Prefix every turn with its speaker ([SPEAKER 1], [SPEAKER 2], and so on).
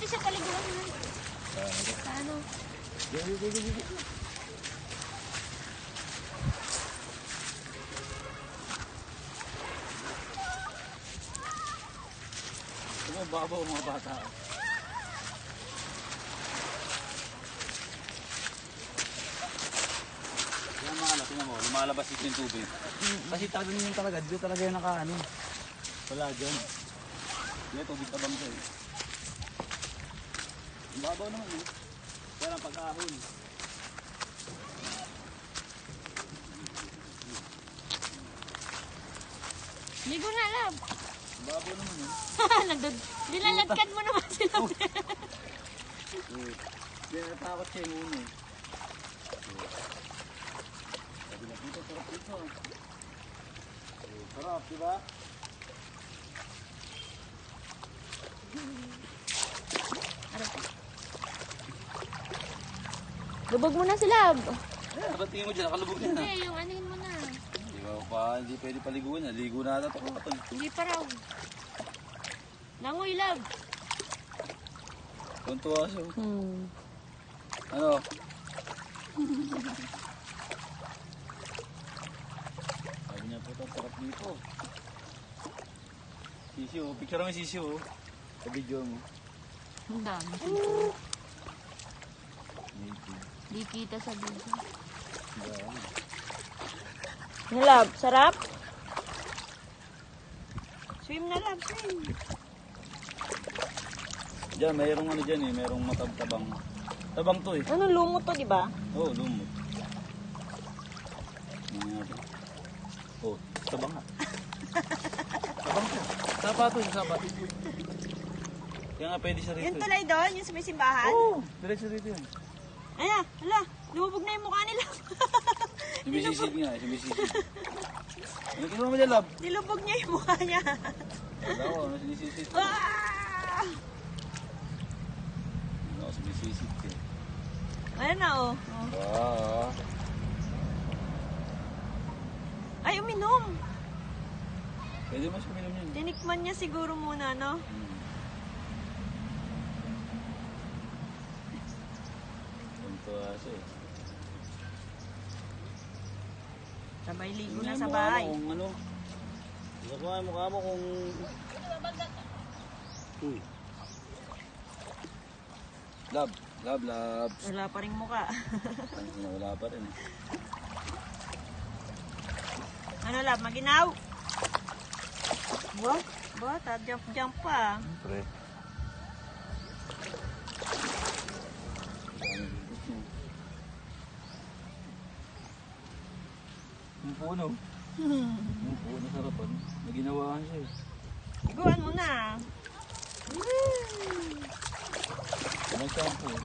[SPEAKER 1] siya paliguan na. Sa ano?
[SPEAKER 2] Babaw mga bata. Yan mga anak, tingnan mo, lumalabas dito yung tubig. Kasi talaga yun talaga, dito talaga yung nakaano. Wala dyan. Dito, tubig tabang siya eh. Ang babaw naman eh. Pero ang pag-ahon.
[SPEAKER 1] Ligo na, lab.
[SPEAKER 2] Ang babaw naman eh.
[SPEAKER 1] Nilaladkad mo naman sila.
[SPEAKER 2] Hindi, natakot siya yung uno. Sabi na dito, sarap dito. Sarap, diba?
[SPEAKER 1] Lubog mo na sila.
[SPEAKER 2] Eh, ba't tingin mo dyan? Nakalubog yan
[SPEAKER 1] Hindi, yung anuhin mo na.
[SPEAKER 2] Hindi ba pa, hindi pwede paliguan yan. Ligo na ata ito kapag.
[SPEAKER 1] Hindi pa raw. Langoy, lab.
[SPEAKER 2] Tuntua siya. Ano? Sabi niya po ito, sarap dito. Sisiyo, picture mo yung sisiyo. Sa video mo.
[SPEAKER 1] Ang dami.
[SPEAKER 2] Native.
[SPEAKER 1] Di kita sa video.
[SPEAKER 2] Dami.
[SPEAKER 1] Ano, lab? Sarap? Swim na, lab. Swim.
[SPEAKER 2] Diyan, mayroong ano dyan eh, mayroong matabang. Tabang to eh.
[SPEAKER 1] Ano, lumot to, di ba?
[SPEAKER 2] Oo, lumot. Oh, tabang nga. Tabang to. Sapa to, yung sapa. Kaya nga pwede siya rito.
[SPEAKER 1] Yung tulay doon, yung sa may simbahan?
[SPEAKER 2] Oo, diretso rito yan.
[SPEAKER 1] Ayan, hala, lumubog na yung mukha nila.
[SPEAKER 2] Sumisisid nga, sumisisid. Ano kinuha mo dyan, lab?
[SPEAKER 1] Nilubog niya yung mukha niya.
[SPEAKER 2] Wala ko, ano sinisisid?
[SPEAKER 1] Ah!
[SPEAKER 2] Ano, sumisisid ka.
[SPEAKER 1] Ayan na, oh.
[SPEAKER 2] Ah.
[SPEAKER 1] Ay, uminom.
[SPEAKER 2] Pwede mo siya minum yun.
[SPEAKER 1] Tinikman niya siguro muna, no?
[SPEAKER 2] Tuntua siya eh.
[SPEAKER 1] Sabay ligo
[SPEAKER 2] Tingnan
[SPEAKER 1] na sa
[SPEAKER 2] mo
[SPEAKER 1] bahay.
[SPEAKER 2] kung ano. Tingnan mo nga mukha mo kung... Uy. Lab, lab, lab.
[SPEAKER 1] Wala pa rin mukha.
[SPEAKER 2] Wala pa rin.
[SPEAKER 1] Ano, lab, maginaw? Ba, jump pa.
[SPEAKER 2] Pre. Yung puno. Yung puno sarapan. Naginawaan siya eh.
[SPEAKER 1] Iguan mo na.
[SPEAKER 2] Anong shampoo?